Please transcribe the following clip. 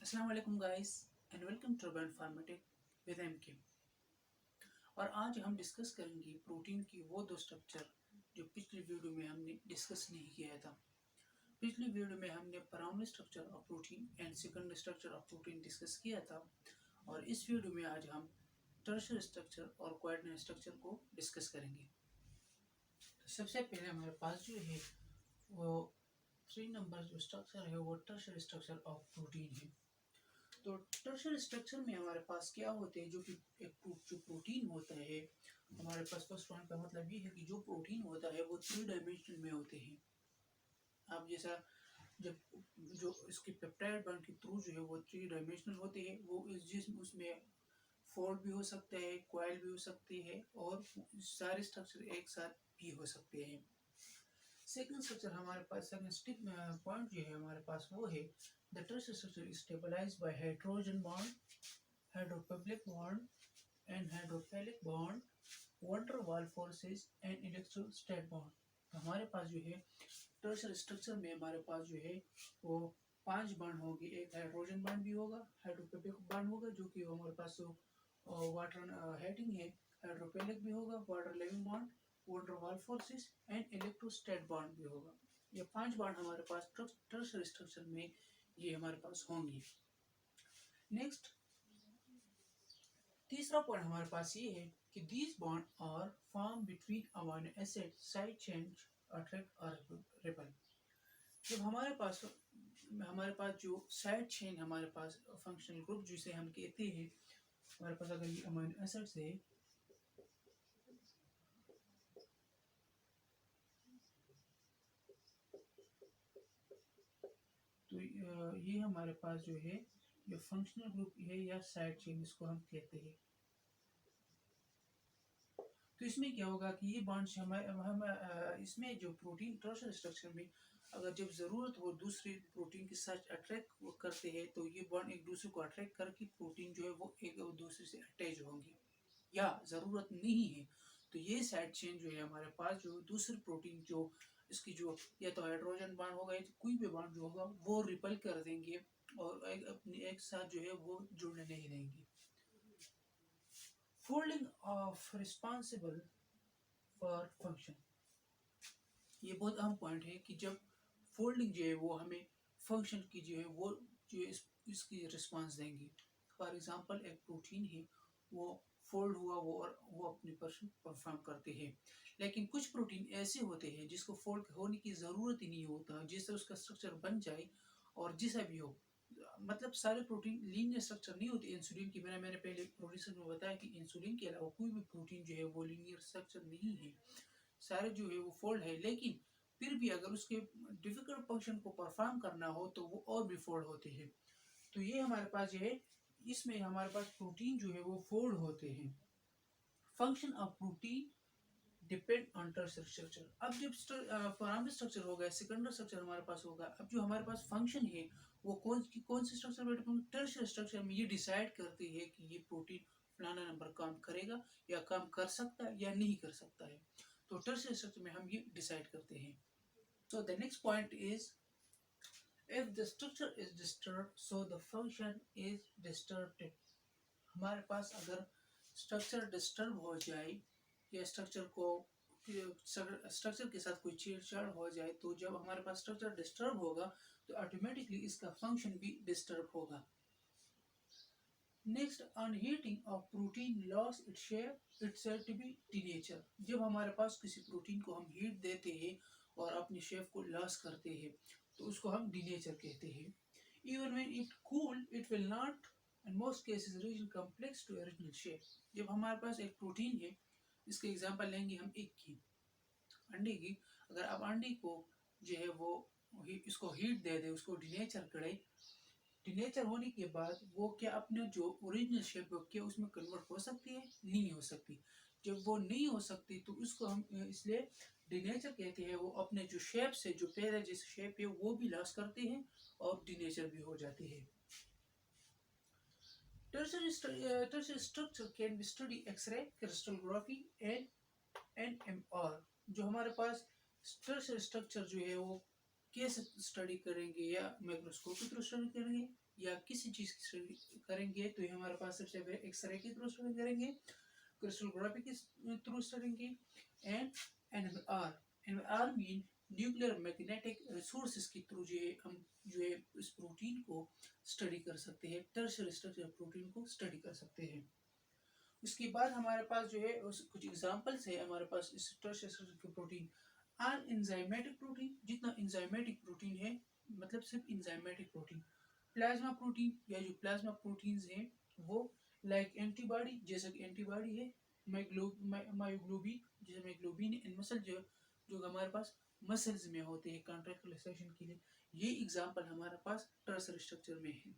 अस्सलाम वालेकुम guys and welcome to urban farmatic with MK. और आज हम डिस्कस करेंगे प्रोटीन की वो दो स्ट्रक्चर जो पिछली वीडियो में हमने डिस्कस नहीं किया था। पिछली वीडियो में हमने primary structure of protein and secondary structure of protein discuss किया था और इस वीडियो में आज हम टर्शियरी स्ट्रक्चर और क्वाटरनरी स्ट्रक्चर को डिस्कस करेंगे। तो सबसे पहले हमारे पास जो है वो 3 नंबर जो स्ट्रक्चर है वो टर्शियरी स्ट्रक्चर ऑफ प्रोटीन है। तो टर्शियरी स्ट्रक्चर में हमारे पास क्या होते हैं, जो कि जो प्रोटीन होता है, हमारे पास फर्स्ट पॉइंट का मतलब ये है कि जो प्रोटीन होता है वो 3 डायमेंशन में होते हैं। आप जैसा जब जो इसके पेप्टाइड बॉन्ड के थ्रू जो है वो 3 डायमेंशनल होते हैं, वो जिसमें उसमें फोल्ड भी हो सकता है, कॉइल भी हो सकती है और सारे स्ट्रक्चर एक साथ भी हो सकते हैं। सेकंड स्ट्रक्चर हमारे पास सेकंड पॉइंट जो है हमारे पास वो है the tertiary structure is stabilised by hydrogen bond, hydrophilic bond and hydrophilic bond, water wall forces and electrostatic bond. तो हमारे पास जो है टर्शियरी स्ट्रक्चर में हमारे पास जो है वो 5 बॉन्ड होंगे। एक हाइड्रोजन बॉन्ड भी होगा, हाइड्रोफिलिक बॉन्ड होगा जो कि हमारे पास वाटर हेडिंग है, हाइड्रोफिलिक भी होगा, water living bond, water wall forces and electrostatic bond भी होगा। ये 5 बॉन्ड हमारे पास टर्शियरी स्ट्रक्चर में ये हमारे पास होंगे। नेक्स्ट तीसरा पॉइंट हमारे पास ये है कि these bond are form between amino acid side chain attract और रिपल। जब हमारे पास जो साइड चेन हमारे पास फंक्शनल ग्रुप जिसे हम कहते हैं, हमारे पास अगर ये अमीनो एसिड्स है तो ये हमारे पास जो है ये फंक्शनल ग्रुप है या साइड चेन इसको हम कहते हैं। तो इसमें क्या होगा कि ये बॉन्ड्स इसमें जो प्रोटीन टर्शियरी स्ट्रक्चर में अगर जब ज़रूरत हो दूसरे प्रोटीन के साथ अट्रैक्ट करते हैं तो ये बॉन्ड एक दूसरे को अट्रैक्ट करके प्रोटीन जो है वो एक दूसरे से अटैच होंगे। या ज़रूरत नहीं है तो ये साइड चेन जो है हमारे पास जो दूसरे प्रोटीन जो इसकी जो या तो हाइड्रोजन बॉन्ड होगा या तो कोई भी बॉन्ड जो होगा वो रिपल कर देंगे और अपने एक साथ जो है वो जुड़ने नहीं देंगे। Folding of responsible for function, ये बहुत अहम पॉइंट है कि जब फोल्डिंग जो है वो हमें फंक्शन की जो है वो जो इसकी रिस्पांस देंगी। फॉर एग्जांपल एक प्रोटीन है वो फोल्ड हुआ वो अपनी पर्सन परफॉर्म करते हैं, लेकिन कुछ प्रोटीन ऐसे होते हैं जिसको फोल्ड होने की ज़रूरत ही नहीं होता, जिससे उसका स्ट्रक्चर बन जाए और जैसा भी हो। मतलब सारे प्रोटीन लीनियर स्ट्रक्चर नहीं होते। इंसुलिन की मैंने पहले प्रोड्यूसर में बताया कि इंसुलिन के अलावा कोई भी प्रोटीन जो है वो लीनियर स्ट्रक्चर नहीं है, सारे जो है वो फोल्ड है। लेकिन फिर भी अगर उसके डिफिकल्ट फंक्शन को परफॉर्म करना हो तो वो और भी फोल्ड होते हैं। तो ये हमारे पास जो है इसमें हमारे पास प्रोटीन जो है वो फोल्ड होते हैं। Function of protein depend on tertiary structure. अब जब प्राइमरी स्ट्रक्चर हो गया, सेकेंडरी स्ट्रक्चर हमारे पास होगा, अब जो हमारे पास फंक्शन है वो कौन से स्ट्रक्चर में डिपेंड, टर्शियरी स्ट्रक्चर में ये डिसाइड करती है कि ये प्रोटीन फलाना नंबर काम करेगा या काम कर सकता है या नहीं कर सकता है। तो टर्शियरी स्ट्रक्चर में हम ये डिसाइड करते हैं। So the next point is if the structure is disturbed, so the function is disturbed. हमारे पास अगर स्ट्रक्चर डिस्टर्ब हो जाए या स्ट्रक्चर के साथ कोई छेड़छाड़ हो जाए तो जब हमारे पास स्ट्रक्चर डिस्टर्ब होगा तो ऑटोमेटिकली इसका फंक्शन भी डिस्टर्ब होगा। Next, on heating of protein loss its shape, it's said to be denature. जब हमारे पास किसी प्रोटीन को हम हीट देते हैं और अपनी शेप को लॉस करते हैं तो उसको हम डीनेचर कहते हैं। Even when it cool it will not in most cases regain complex to original shape. जब हमारे पास एक प्रोटीन है, इसके एग्जांपल लेंगे हम एक की अंडे की, अगर आप अंडे को जो है वो इसको हीट दे दे, उसको डीनेचर करे, डिनेचर होने के बाद वो क्या अपने जो ओरिजिनल शेप है क्या उसमें कन्वर्ट हो सकती है? नहीं हो सकती। जब वो नहीं हो सकती तो उसको हम इसलिए डिनेचर कहते हैं। वो अपने जो शेप से जो पहले जिस शेप है वो भी लॉस करते हैं और डिनेचर भी हो जाते हैं। Tertiary structure can be study X-ray, crystallography and NMR। जो हमारे पास tertiary structure जो है वो कैसे स्टडी करेंगे, या माइक्रोस्कोप के थ्रू स्टडी करेंगे या किसी चीज़ की स्टडी करेंगे, तो ये हमारे पास सबसे पहले एक्सरे के थ्रू स्टडी करेंगे, क्रिस्टलोग्राफी के थ्रू स्टडी करेंगे, and NMR. NMR mean nuclear magnetic resources के थ्रू जो है हम जो है इस प्रोटीन को स्टडी कर सकते हैं, टर्शियरी स्ट्रक्चर प्रोटीन को स्टडी कर सकते हैं। उसके बाद हमारे पास जो है कुछ एग्जांपल्स है हमारे पास इस टर्शियरी स्ट्रक्चर के प्रोटीन। अन एंजाइमेटिक प्रोटीन, जितना एंजाइमेटिक प्रोटीन है, मतलब सिर्फ एंजाइमेटिक प्रोटीन। प्लाज्मा प्रोटीन, या जो प्लाज्मा प्रोटीन्स हैं वो लाइक एंटीबॉडी, जैसे कि एंटीबॉडी है, मायोग्लोबिन, जैसे मायोग्लोबिन इन मसल जो जो हमारे पास मसल्स में होते हैं कॉन्ट्रैक्टिलाइजेशन के लिए, ये एग्जांपल हमारे पास टर्शियरी स्ट्रक्चर में है।